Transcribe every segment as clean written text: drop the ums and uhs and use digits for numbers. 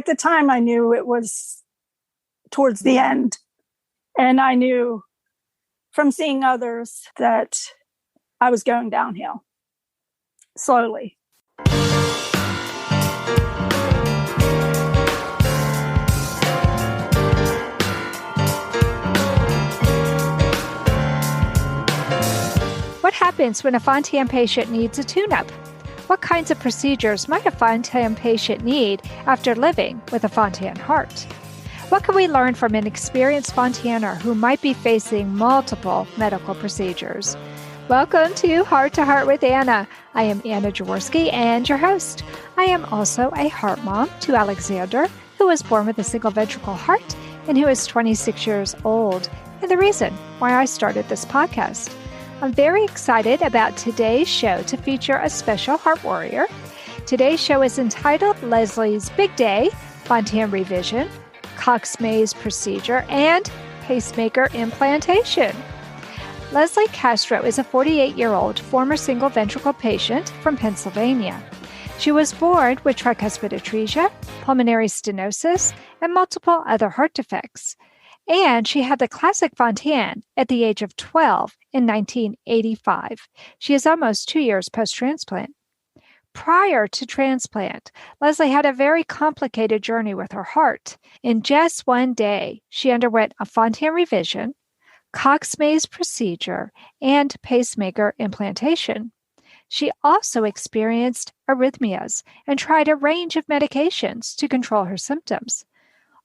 At the time, I knew it was towards the end. And I knew from seeing others that I was going downhill slowly. What happens when a Fontan patient needs a tune-up? What kinds of procedures might a Fontan patient need after living with a Fontan heart? What can we learn from an experienced Fontanner who might be facing multiple medical procedures? Welcome to Heart with Anna. I am Anna Jaworski and your host. I am also a heart mom to Alexander, who was born with a single-ventricle heart and who is 26 years old, and the reason why I started this podcast. I'm very excited about today's show to feature a special heart warrior. Today's show is entitled Leslie's Big Day, Fontan Revision, Cox-Maze Procedure, and Pacemaker Implantation. Leslie Castro is a 48-year-old former single-ventricle patient from Pennsylvania. She was born with tricuspid atresia, pulmonary stenosis, and multiple other heart defects. And she had the Classic Fontan at the age of 12 in 1985. She is almost 2 years post-transplant. Prior to transplant, Leslie had a very complicated journey with her heart. In just one day, she underwent a Fontan revision, Cox-Maze procedure, and pacemaker implantation. She also experienced arrhythmias and tried a range of medications to control her symptoms.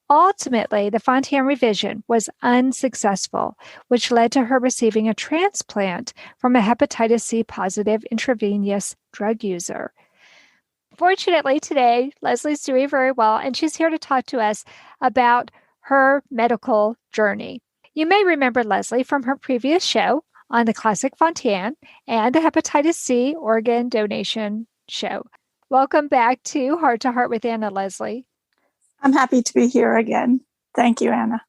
Ultimately, the Fontan revision was unsuccessful, which led to her receiving a transplant from a hepatitis C positive intravenous drug user. Fortunately, today, Leslie's doing very well, and she's here to talk to us about her medical journey. You may remember Leslie from her previous show on the Classic Fontan and the Hepatitis C organ donation show. Welcome back to Heart with Anna, Leslie. I'm happy to be here again. Thank you, Anna.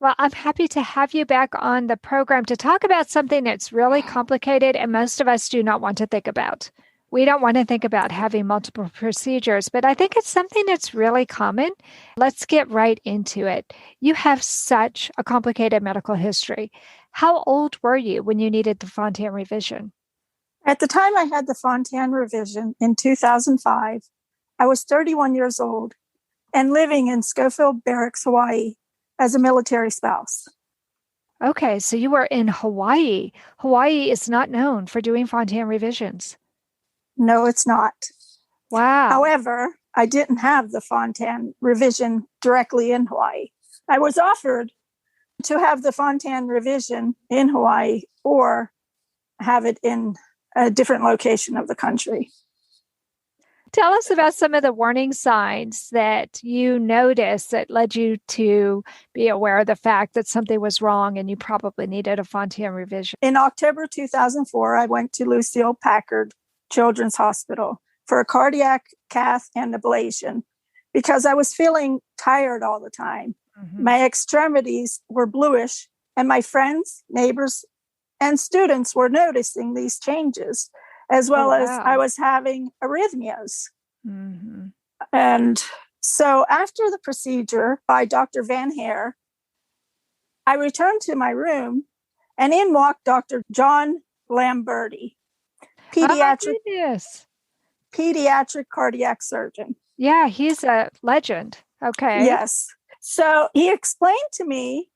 Well, I'm happy to have you back on the program to talk about something that's really complicated and most of us do not want to think about. We don't want to think about having multiple procedures, but I think it's something that's really common. Let's get right into it. You have such a complicated medical history. How old were you when you needed the Fontan revision? At the time I had the Fontan revision in 2005, I was 31 years old and living in Schofield Barracks, Hawaii, as a military spouse. Okay, so you were in Hawaii. Hawaii is not known for doing Fontan revisions. No, it's not. Wow. However, I didn't have the Fontan revision directly in Hawaii. I was offered to have the Fontan revision in Hawaii or have it in a different location of the country. Tell us about some of the warning signs that you noticed that led you to be aware of the fact that something was wrong and you probably needed a Fontan revision. In October 2004, I went to Lucille Packard Children's Hospital for a cardiac cath and ablation because I was feeling tired all the time. Mm-hmm. My extremities were bluish, and my friends, neighbors, and students were noticing these changes, as well as I was having arrhythmias. Mm-hmm. And so after the procedure by Dr. Van Hare, I returned to my room, and in walked Dr. John Lamberti, pediatric cardiac surgeon. Yeah, he's a legend. Okay. Yes. So he explained to me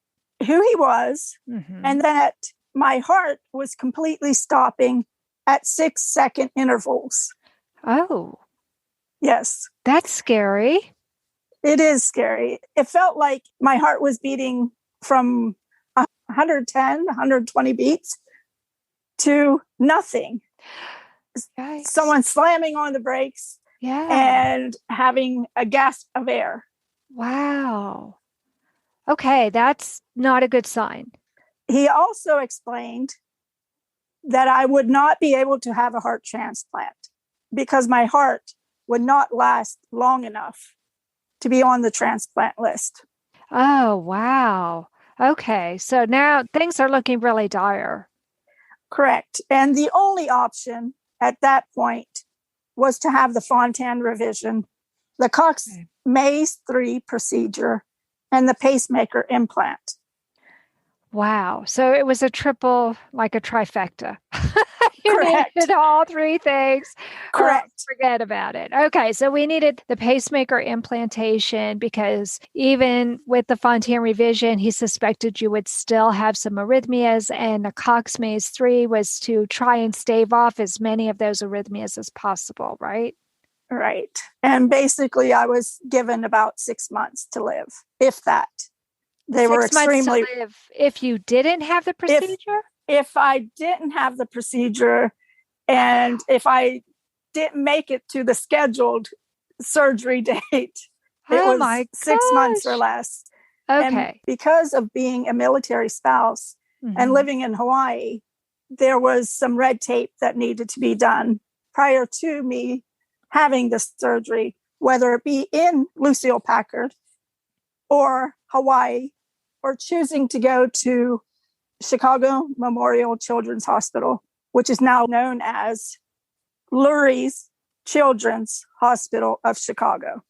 who he was, mm-hmm. and that my heart was completely stopping at 6-second intervals. Oh. Yes. That's scary. It is scary. It felt like my heart was beating from 110, 120 beats to nothing. Yikes. Someone slamming on the brakes and having a gasp of air. Wow. Okay, that's not a good sign. He also explained that I would not be able to have a heart transplant because my heart would not last long enough to be on the transplant list. Oh, wow. Okay, so now things are looking really dire. Correct. And the only option at that point was to have the Fontan revision the Cox-Maze 3 procedure, and the pacemaker implant. Wow. So it was a triple, like a trifecta. You Correct. needed all three things. Correct. Forget about it. Okay. So we needed the pacemaker implantation because even with the Fontan revision, he suspected you would still have some arrhythmias, and the Cox-Maze 3 was to try and stave off as many of those arrhythmias as possible, right? Right. And basically, I was given about 6 months to live, if that. They were 6 months extremely. to live if you didn't have the procedure? If I didn't have the procedure, and if I didn't make it to the scheduled surgery date, it was 6 months or less. Okay. And because of being a military spouse and living in Hawaii, there was some red tape that needed to be done prior to me having the surgery, whether it be in Lucille Packard or Hawaii, or choosing to go to Chicago Memorial Children's Hospital, which is now known as Lurie's Children's Hospital of Chicago.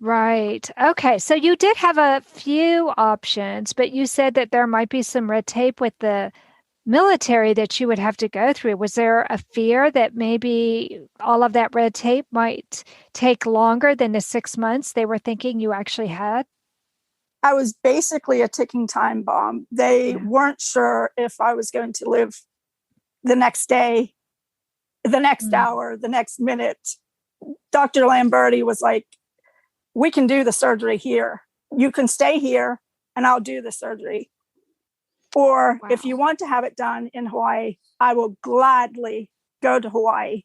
Right. Okay. So you did have a few options, but you said that there might be some red tape with the military that you would have to go through. Was there a fear that maybe all of that red tape might take longer than the 6 months they were thinking you actually had? I was basically a ticking time bomb. They weren't sure if I was going to live the next day, the next hour, the next minute. Dr. Lamberti was like, we can do the surgery here. You can stay here and I'll do the surgery. Or if you want to have it done in Hawaii, I will gladly go to Hawaii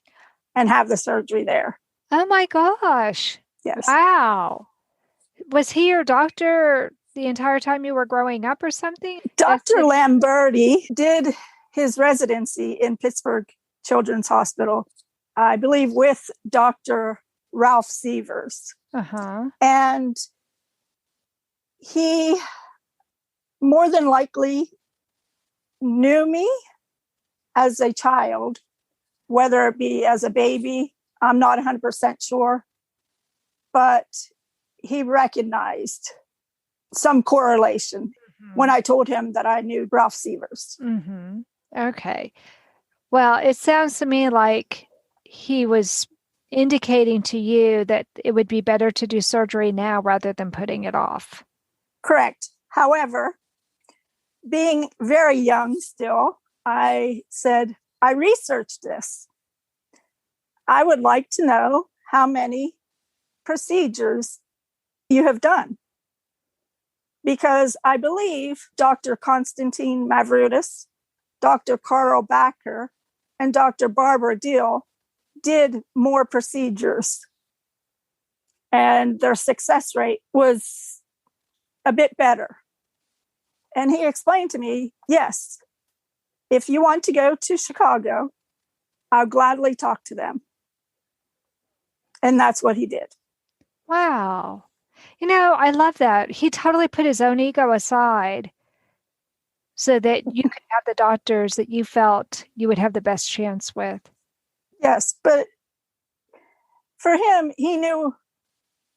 and have the surgery there. Oh my gosh. Yes. Wow. Was he your doctor the entire time you were growing up or something? Dr. Lamberti did his residency in Pittsburgh Children's Hospital, I believe, with Dr. Ralph Sievers. And he more than likely knew me as a child, whether it be as a baby. I'm not 100% sure, but he recognized some correlation when I told him that I knew Ralph Sievers. Okay. Well, it sounds to me like he was indicating to you that it would be better to do surgery now rather than putting it off. Correct. However, being very young still, I said, I researched this. I would like to know how many procedures you have done. Because I believe Dr. Konstantin Mavridis, Dr. Carl Backer, and Dr. Barbara Deal did more procedures. And their success rate was a bit better. And he explained to me, yes, if you want to go to Chicago, I'll gladly talk to them. And that's what he did. Wow. You know, I love that. He totally put his own ego aside so that you could have the doctors that you felt you would have the best chance with. Yes, but for him, he knew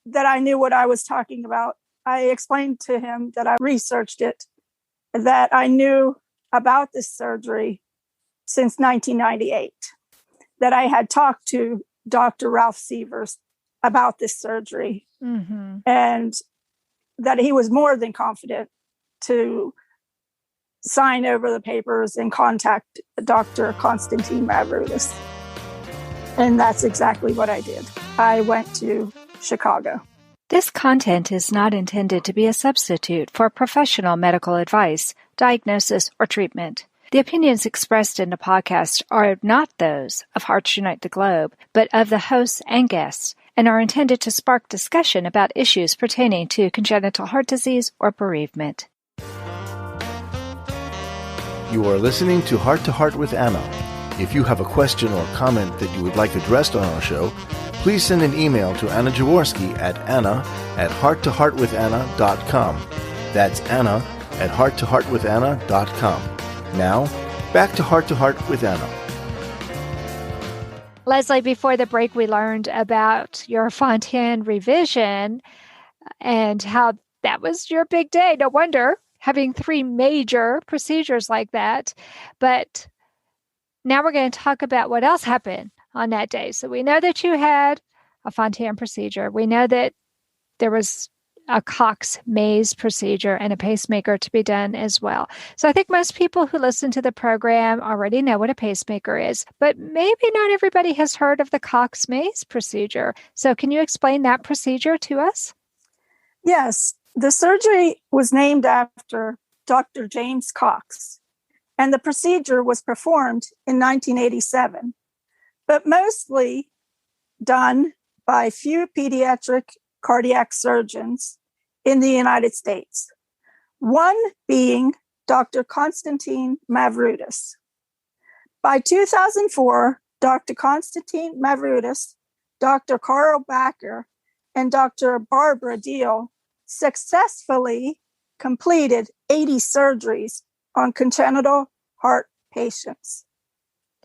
that I knew what I was talking about. I explained to him that I researched it, that I knew about this surgery since 1998, that I had talked to Dr. Ralph Sievers about this surgery, and that he was more than confident to sign over the papers and contact Dr. Konstantin Mavridis. And that's exactly what I did. I went to Chicago. This content is not intended to be a substitute for professional medical advice, diagnosis, or treatment. The opinions expressed in the podcast are not those of Hearts Unite the Globe, but of the hosts and guests, and are intended to spark discussion about issues pertaining to congenital heart disease or bereavement. You are listening to Heart with Anna. If you have a question or comment that you would like addressed on our show, please send an email to Anna Jaworski at anna@hearttoheartwithanna.com. That's anna@hearttoheartwithanna.com. Now, back to Heart with Anna. Leslie, before the break, we learned about your Fontan revision and how that was your big day. No wonder having 3 major procedures like that. But now we're going to talk about what else happened on that day. So we know that you had a Fontan procedure. We know that there was a Cox-Maze procedure and a pacemaker to be done as well. So I think most people who listen to the program already know what a pacemaker is, but maybe not everybody has heard of the Cox-Maze procedure. So can you explain that procedure to us? Yes, the surgery was named after Dr. James Cox, and the procedure was performed in 1987, but mostly done by few pediatric cardiac surgeons in the United States, one being Dr. Konstantin Mavroudis. By 2004, Dr. Konstantin Mavroudis, Dr. Carl Backer, and Dr. Barbara Deal successfully completed 80 surgeries on congenital heart patients.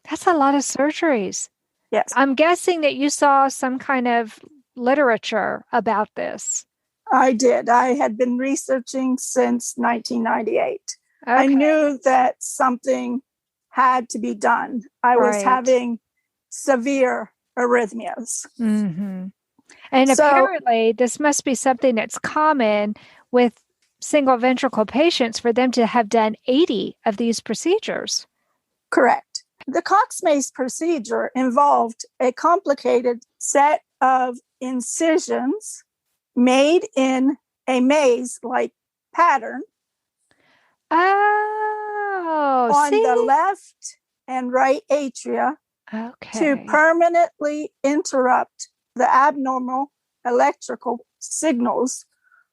That's a lot of surgeries. Yes. I'm guessing that you saw some kind of literature about this. I did. I had been researching since 1998. Okay. I knew that something had to be done. I was having severe arrhythmias. Mm-hmm. And apparently, this must be something that's common with single ventricle patients for them to have done 80 of these procedures. Correct. The Cox-Maze procedure involved a complicated set of incisions made in a maze-like pattern on the left and right atria to permanently interrupt the abnormal electrical signals,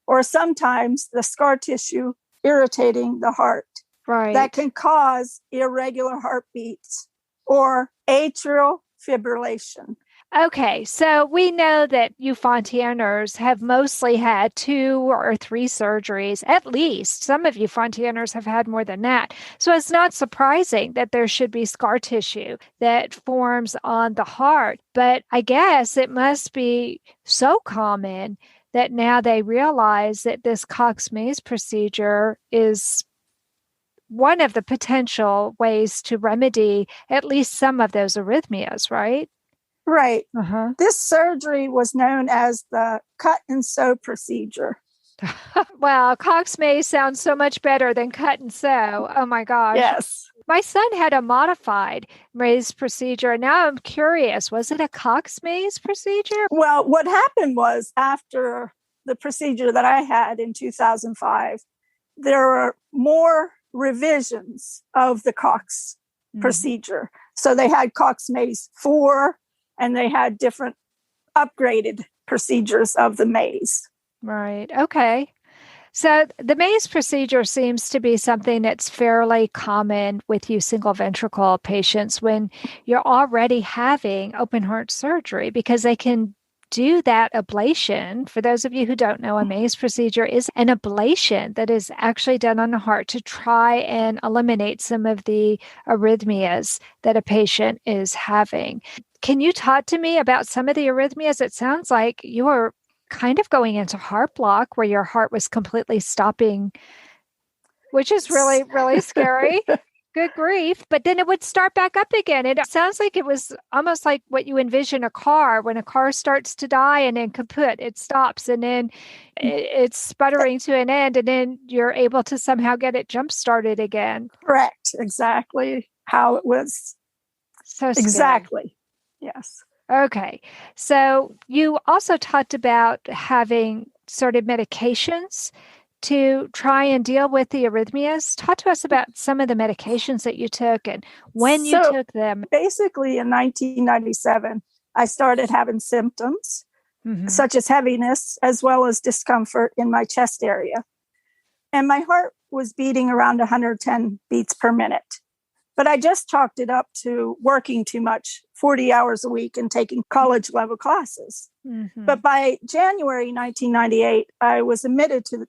or sometimes the scar tissue irritating the heart. Right. That can cause irregular heartbeats or atrial fibrillation. Okay, so we know that you Fontanners have mostly had 2 or 3 surgeries, at least. Some of you Fontanners have had more than that. So it's not surprising that there should be scar tissue that forms on the heart. But I guess it must be so common that now they realize that this Cox-Maze procedure is one of the potential ways to remedy at least some of those arrhythmias, right? Right. Uh-huh. This surgery was known as the cut and sew procedure. Wow, Cox-Maze sounds so much better than cut and sew. Oh my gosh. Yes. My son had a modified Maze procedure, and now I'm curious, was it a Cox-Maze procedure? Well, what happened was after the procedure that I had in 2005, there were more revisions of the Cox procedure. So they had Cox-Maze 4, and they had different upgraded procedures of the maze. Right. Okay. So the maze procedure seems to be something that's fairly common with you single ventricle patients when you're already having open heart surgery, because they can do that ablation. For those of you who don't know, a maze procedure is an ablation that is actually done on the heart to try and eliminate some of the arrhythmias that a patient is having. Can you talk to me about some of the arrhythmias? It sounds like you were kind of going into heart block where your heart was completely stopping, which is really, really scary. Good grief. But then it would start back up again. It sounds like it was almost like what you envision a car. When a car starts to die and then kaput, it stops and then it's sputtering to an end, and then you're able to somehow get it jump started again. Correct. Exactly how it was. So scary. Exactly. Yes. Okay. So you also talked about having sort of medications to try and deal with the arrhythmias. Talk to us about some of the medications that you took and when you took them. Basically, in 1997, I started having symptoms such as heaviness, as well as discomfort in my chest area. And my heart was beating around 110 beats per minute. But I just chalked it up to working too much, 40 hours a week and taking college level classes. But by January 1998, I was admitted to the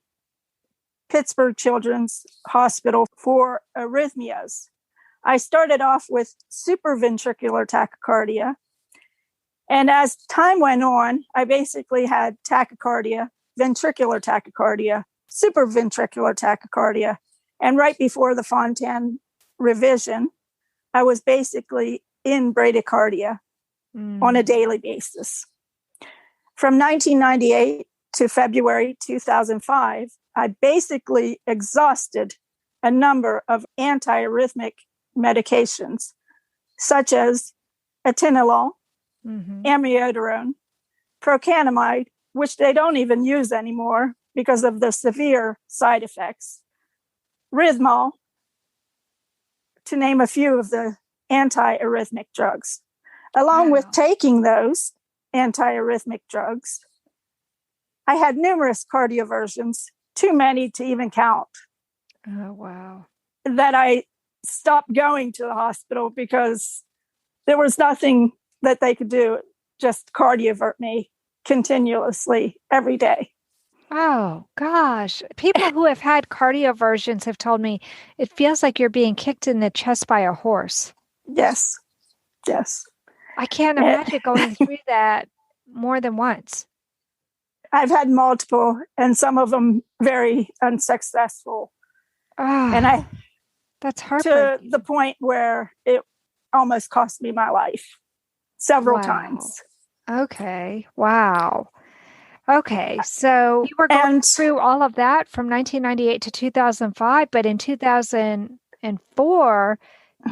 Pittsburgh Children's Hospital for arrhythmias. I started off with supraventricular tachycardia, And as time went on, I basically had tachycardia, ventricular tachycardia, supraventricular tachycardia. And right before the Fontan revision, I was basically in bradycardia on a daily basis. From 1998 to February 2005, I basically exhausted a number of antiarrhythmic medications, such as atenolol, amiodarone, procainamide, which they don't even use anymore because of the severe side effects, Rhythmol, to name a few of the antiarrhythmic drugs. Along with taking those antiarrhythmic drugs, I had numerous cardioversions, too many to even count. Oh, wow. That I stopped going to the hospital because there was nothing that they could do, just cardiovert me continuously every day. Oh, gosh. People who have had cardioversions have told me it feels like you're being kicked in the chest by a horse. Yes. Yes. I can't imagine going through that more than once. I've had multiple, and some of them very unsuccessful. Oh, and that's heartbreaking. To the point where it almost cost me my life several times. Okay. Wow. Okay. So you were going through all of that from 1998 to 2005, but in 2004,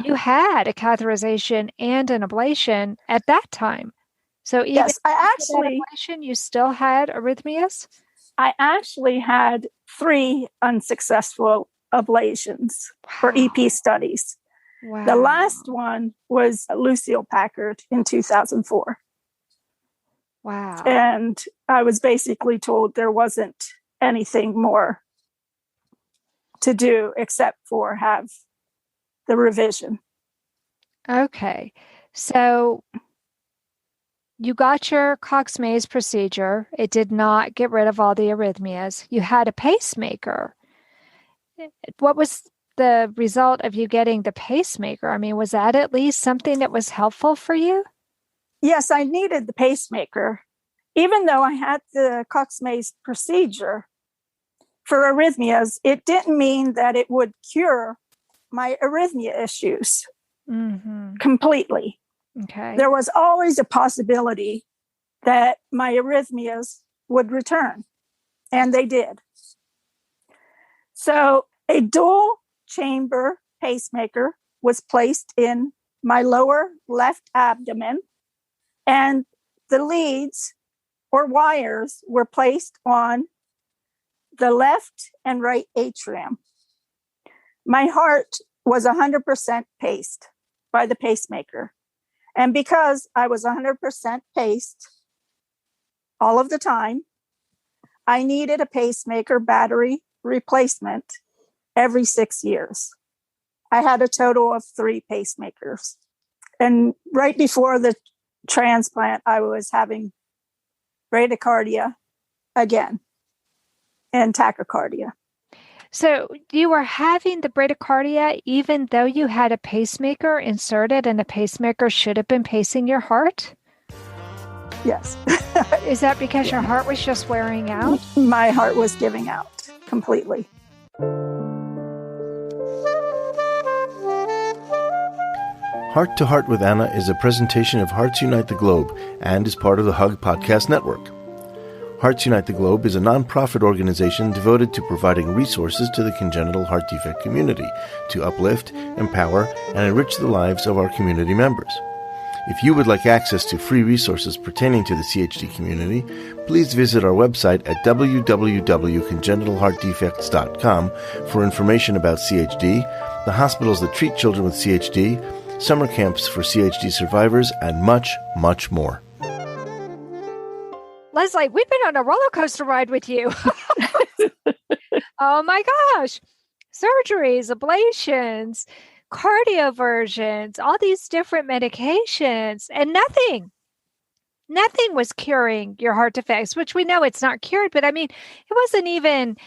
you had a catheterization and an ablation at that time. So even yes, ablation, you still had arrhythmias? I actually had 3 unsuccessful ablations for EP studies. Wow. The last one was Lucille Packard in 2004. Wow. And I was basically told there wasn't anything more to do except for have the revision. Okay. So you got your Cox-Maze procedure. It did not get rid of all the arrhythmias. You had a pacemaker. What was the result of you getting the pacemaker? I mean, was that at least something that was helpful for you? Yes, I needed the pacemaker. Even though I had the Cox-Maze procedure for arrhythmias, it didn't mean that it would cure my arrhythmia issues completely. Okay. There was always a possibility that my arrhythmias would return, and they did. So a dual chamber pacemaker was placed in my lower left abdomen, and the leads or wires were placed on the left and right atrium. My heart was 100% paced by the pacemaker. And because I was 100% paced all of the time, I needed a pacemaker battery replacement every 6 years. I had a total of 3 pacemakers. And right before the transplant, I was having bradycardia again and tachycardia. So you were having the bradycardia even though you had a pacemaker inserted and the pacemaker should have been pacing your heart? Yes. Is that because your heart was just wearing out? My heart was giving out completely. Heart to Heart with Anna is a presentation of Hearts Unite the Globe and is part of the Hug Podcast Network. Hearts Unite the Globe is a non-profit organization devoted to providing resources to the congenital heart defect community to uplift, empower, and enrich the lives of our community members. If you would like access to free resources pertaining to the CHD community, please visit our website at www.congenitalheartdefects.com for information about CHD, the hospitals that treat children with CHD, summer camps for CHD survivors, and much, much more. Leslie, we've been on a roller coaster ride with you. Oh my gosh. Surgeries, ablations, cardioversions, all these different medications, and nothing was curing your heart defects, which we know it's not cured, but I mean, it wasn't even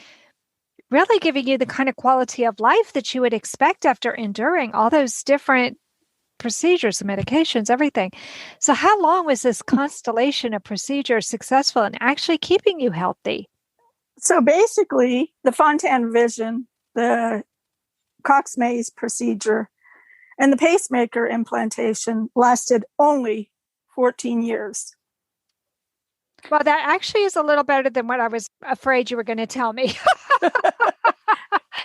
really giving you the kind of quality of life that you would expect after enduring all those different procedures, the medications, everything. So how long was this constellation of procedures successful in actually keeping you healthy? So basically, the Fontan revision, the Cox-Maze procedure, and the pacemaker implantation lasted only 14 years. Well, that actually is a little better than what I was afraid you were going to tell me.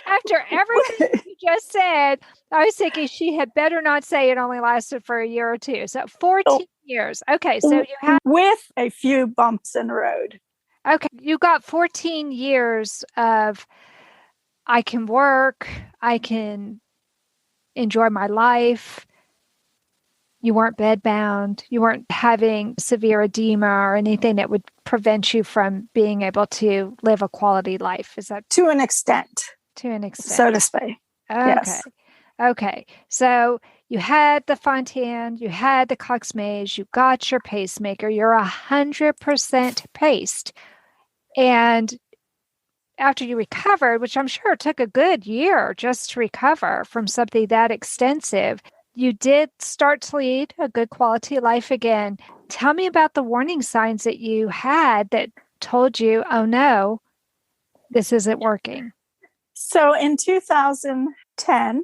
After everything you just said, I was thinking she had better not say it only lasted for a year or two. So 14 years. Okay, so you had... With a few bumps in the road. Okay, you got 14 years of, I can work, I can enjoy my life. You weren't bedbound. You weren't having severe edema or anything that would prevent you from being able to live a quality life. Is that... To an extent. To an extent. So to speak. Okay. Yes. Okay. So you had the Fontan, you had the Cox-Maze, you got your pacemaker, you're 100% paced. And after you recovered, which I'm sure took a good year just to recover from something that extensive, you did start to lead a good quality life again. Tell me about the warning signs that you had that told you, oh no, this isn't working. So in 2010,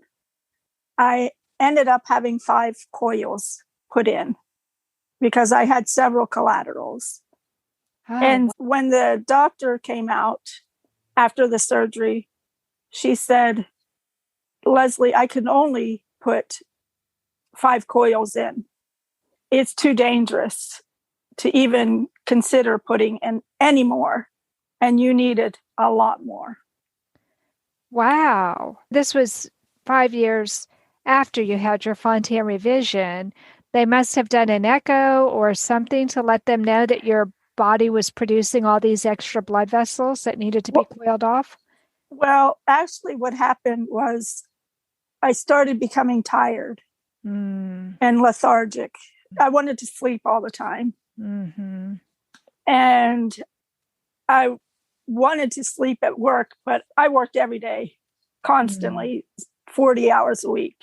I ended up having 5 coils put in because I had several collaterals. Oh. And when the doctor came out after the surgery, she said, Leslie, I can only put 5 coils in. It's too dangerous to even consider putting in any more. And you needed a lot more. Wow. This was 5 years after you had your Fontan revision. They must have done an echo or something to let them know that your body was producing all these extra blood vessels that needed to be coiled off. Well, actually what happened was I started becoming tired and lethargic. I wanted to sleep all the time. Mm-hmm. And I wanted to sleep at work, but I worked every day, constantly, 40 hours a week.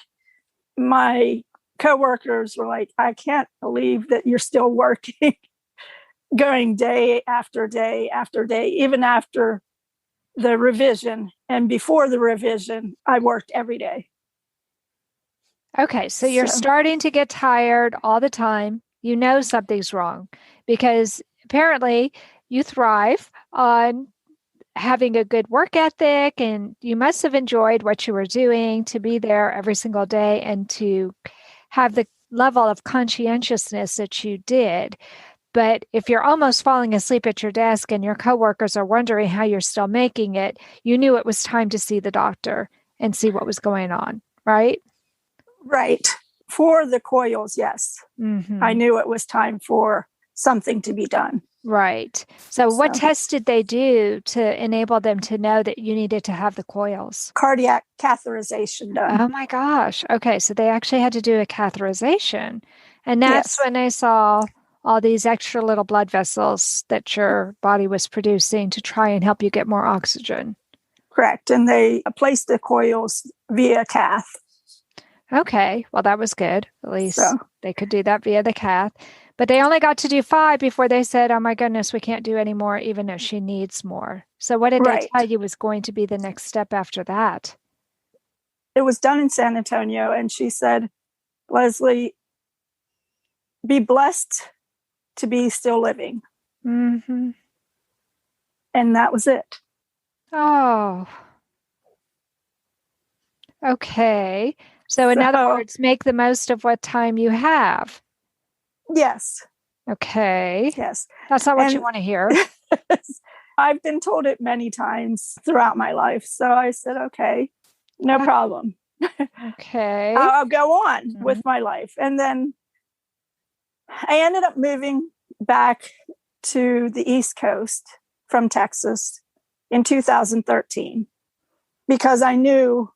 My coworkers were like, I can't believe that you're still working, going day after day after day, even after the revision. And before the revision, I worked every day. Okay, so you're starting to get tired all the time. You know something's wrong because apparently you thrive on having a good work ethic, and you must have enjoyed what you were doing to be there every single day and to have the level of conscientiousness that you did. But if you're almost falling asleep at your desk and your coworkers are wondering how you're still making it, you knew it was time to see the doctor and see what was going on, right? Right. For the coils, yes. Mm-hmm. I knew it was time for something to be done. Right. So what tests did they do to enable them to know that you needed to have the coils? Cardiac catheterization done. Oh my gosh. Okay. So they actually had to do a catheterization. And that's when they saw all these extra little blood vessels that your body was producing to try and help you get more oxygen. Correct. And they placed the coils via cath. Okay. Well, that was good. At least they could do that via the cath. But they only got to do 5 before they said, oh my goodness, we can't do any more, even though she needs more. So what did they tell you was going to be the next step after that? It was done in San Antonio. And she said, Leslie, be blessed to be still living. Mm-hmm. And that was it. Oh. Okay. So in other words, make the most of what time you have. Yes. Okay. Yes. That's not what you want to hear. I've been told it many times throughout my life. So I said, okay, no problem. Okay. I'll go on with my life. And then I ended up moving back to the East Coast from Texas in 2013 because I knew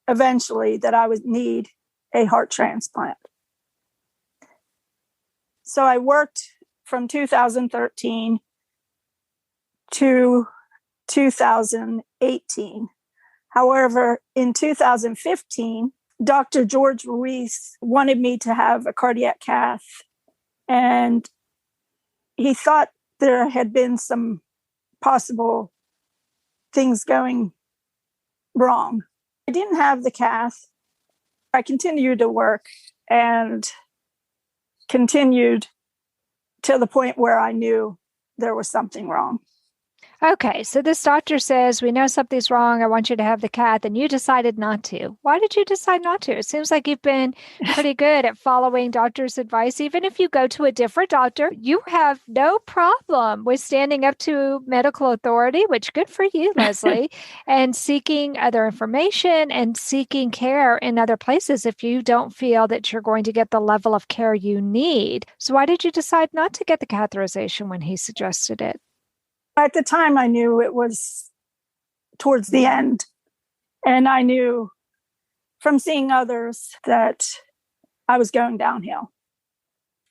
eventually that I would need a heart transplant. So I worked from 2013 to 2018. However, in 2015, Dr. George Ruiz wanted me to have a cardiac cath, and he thought there had been some possible things going wrong. I didn't have the cath. I continued to work and continued to the point where I knew there was something wrong. Okay, so this doctor says, we know something's wrong. I want you to have the cath, and you decided not to. Why did you decide not to? It seems like you've been pretty good at following doctor's advice. Even if you go to a different doctor, you have no problem with standing up to medical authority, which good for you, Leslie, and seeking other information and seeking care in other places if you don't feel that you're going to get the level of care you need. So why did you decide not to get the catheterization when he suggested it? At the time, I knew it was towards the end. And I knew from seeing others that I was going downhill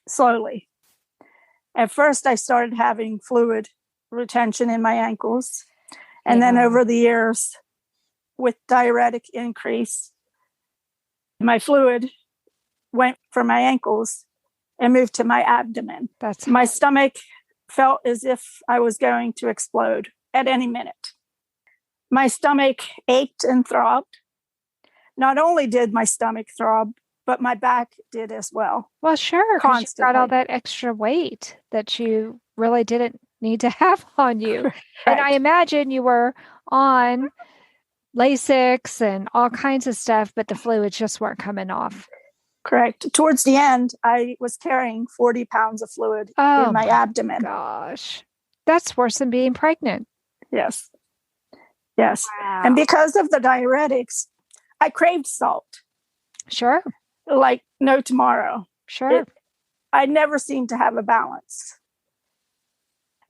slowly. At first, I started having fluid retention in my ankles. And then over the years, with diuretic increase, my fluid went from my ankles and moved to my abdomen. My stomach felt as if I was going to explode at any minute. My stomach ached and throbbed. Not only did my stomach throb, but my back did as well. Well, sure, because you got all that extra weight that you really didn't need to have on you. Right. And I imagine you were on Lasix and all kinds of stuff, but the fluids just weren't coming off. Correct. Towards the end, I was carrying 40 pounds of fluid in my abdomen. Gosh, that's worse than being pregnant. Yes. Yes. Wow. And because of the diuretics, I craved salt. Sure. Like no tomorrow. Sure. I never seemed to have a balance.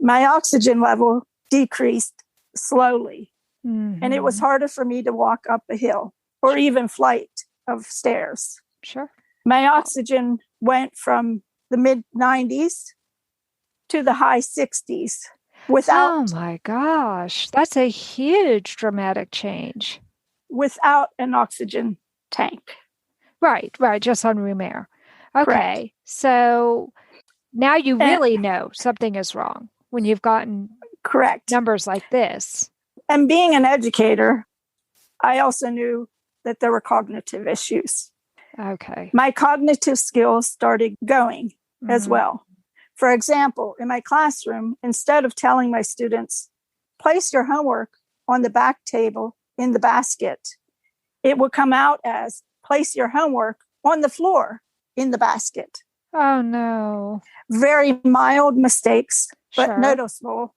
My oxygen level decreased slowly, and it was harder for me to walk up a hill or even flight of stairs. Sure. My oxygen went from the mid-90s to the high 60s without... Oh my gosh, that's a huge dramatic change. Without an oxygen tank. Right, just on room air. Okay, correct. So now you really know something is wrong when you've gotten correct numbers like this. And being an educator, I also knew that there were cognitive issues. Okay. My cognitive skills started going as well. For example, in my classroom, instead of telling my students, place your homework on the back table in the basket, it would come out as place your homework on the floor in the basket. Oh, no. Very mild mistakes, but noticeable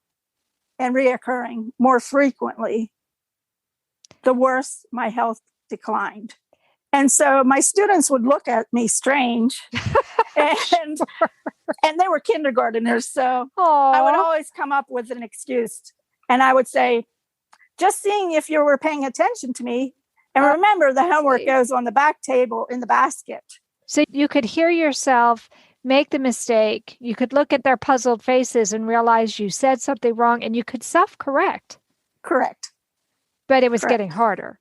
and reoccurring more frequently. The worse my health declined. And so my students would look at me strange, and they were kindergartners. So I would always come up with an excuse. And I would say, just seeing if you were paying attention to me. And remember, the homework goes on the back table in the basket. So you could hear yourself make the mistake. You could look at their puzzled faces and realize you said something wrong, and you could self-correct. Correct. But it was getting harder.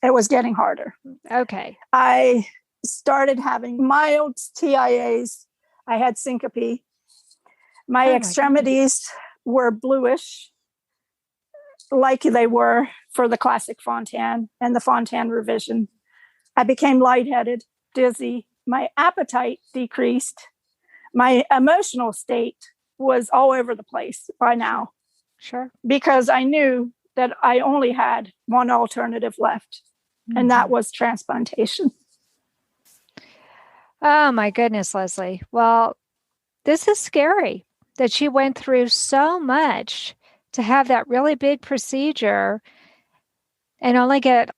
It was getting harder. Okay. I started having mild TIAs. I had syncope. My extremities were bluish, like they were for the Classic Fontan and the Fontan revision. I became lightheaded, dizzy. My appetite decreased. My emotional state was all over the place by now. Sure. Because I knew that I only had one alternative left. And that was transplantation. Oh, my goodness, Leslie. Well, this is scary that she went through so much to have that really big procedure and only get,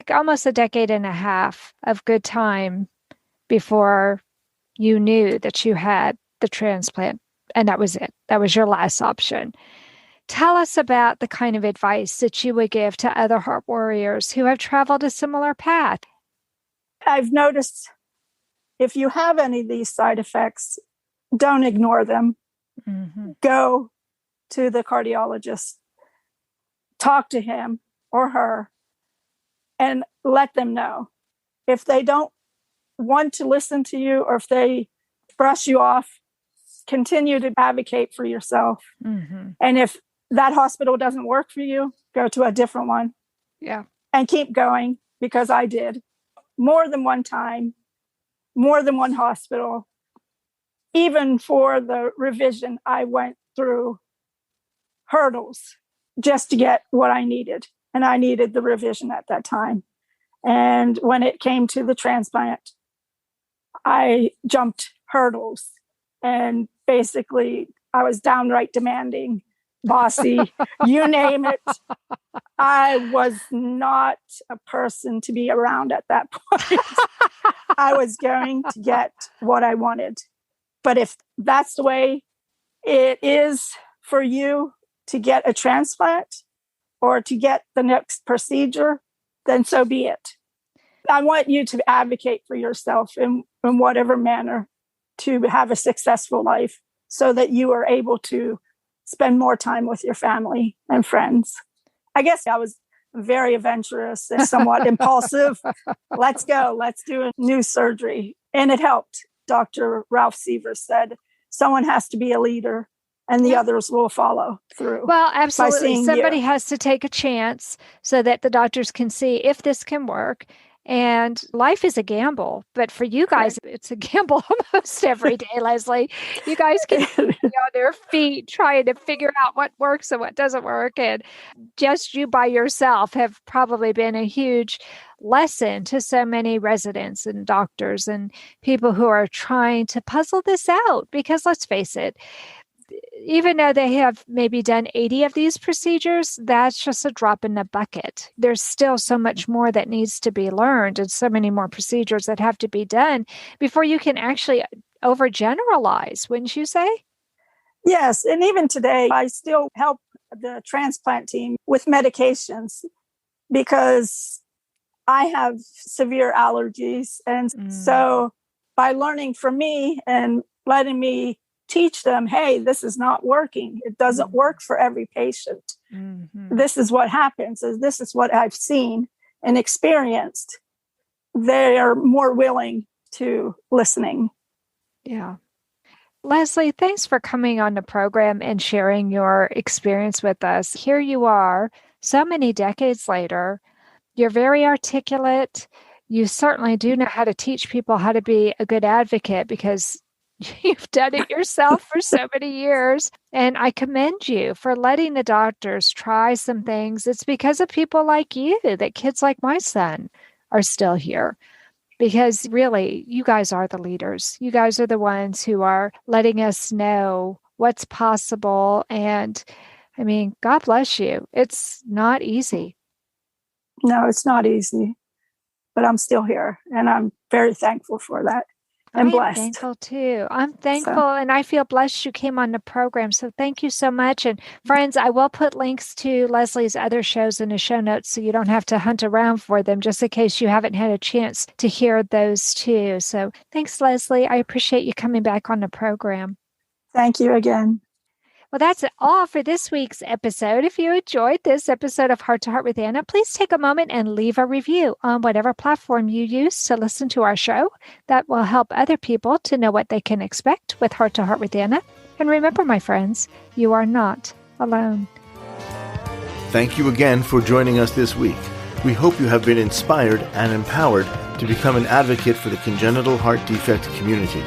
almost a decade and a half of good time before you knew that you had the transplant. And that was it. That was your last option. Tell us about the kind of advice that you would give to other heart warriors who have traveled a similar path. I've noticed if you have any of these side effects, don't ignore them. Go to the cardiologist, talk to him or her, and let them know. if they don't want to listen to you or if they brush you off, continue to advocate for yourself. Mm-hmm. And if that hospital doesn't work for you, go to a different one. Yeah. And keep going, because I did more than one time, more than one hospital. Even for the revision, I went through hurdles just to get what I needed. And I needed the revision at that time. And when it came to the transplant, I jumped hurdles. And basically, I was downright demanding, bossy, you name it. I was not a person to be around at that point. I was going to get what I wanted. But if that's the way it is for you to get a transplant or to get the next procedure, then so be it. I want you to advocate for yourself in whatever manner to have a successful life so that you are able to spend more time with your family and friends. I guess I was very adventurous and somewhat impulsive. Let's go. Let's do a new surgery. And it helped. Dr. Ralph Sievers said, someone has to be a leader and the others will follow through. Well, absolutely. Somebody has to take a chance so that the doctors can see if this can work. And life is a gamble, but for you guys, it's a gamble almost every day, Leslie. You guys can be on their feet trying to figure out what works and what doesn't work. And just you by yourself have probably been a huge lesson to so many residents and doctors and people who are trying to puzzle this out. Because let's face it, even though they have maybe done 80 of these procedures, that's just a drop in the bucket. There's still so much more that needs to be learned and so many more procedures that have to be done before you can actually overgeneralize, wouldn't you say? Yes. And even today, I still help the transplant team with medications because I have severe allergies. And so by learning from me and letting me teach them, hey, this is not working. It doesn't work for every patient. Mm-hmm. This is what happens. This is what I've seen and experienced. They are more willing to listening. Yeah. Leslie, thanks for coming on the program and sharing your experience with us. Here you are, so many decades later. You're very articulate. You certainly do know how to teach people how to be a good advocate because you've done it yourself for so many years. And I commend you for letting the doctors try some things. It's because of people like you that kids like my son are still here. Because really, you guys are the leaders. You guys are the ones who are letting us know what's possible. And I mean, God bless you. It's not easy. No, it's not easy. But I'm still here. And I'm very thankful for that. I'm blessed. I'm thankful too. I'm thankful and I feel blessed you came on the program. So thank you so much. And friends, I will put links to Leslie's other shows in the show notes so you don't have to hunt around for them just in case you haven't had a chance to hear those too. So thanks, Leslie. I appreciate you coming back on the program. Thank you again. Well, that's all for this week's episode. If you enjoyed this episode of Heart to Heart with Anna, please take a moment and leave a review on whatever platform you use to listen to our show. That will help other people to know what they can expect with Heart to Heart with Anna. And remember, my friends, you are not alone. Thank you again for joining us this week. We hope you have been inspired and empowered to become an advocate for the congenital heart defect community.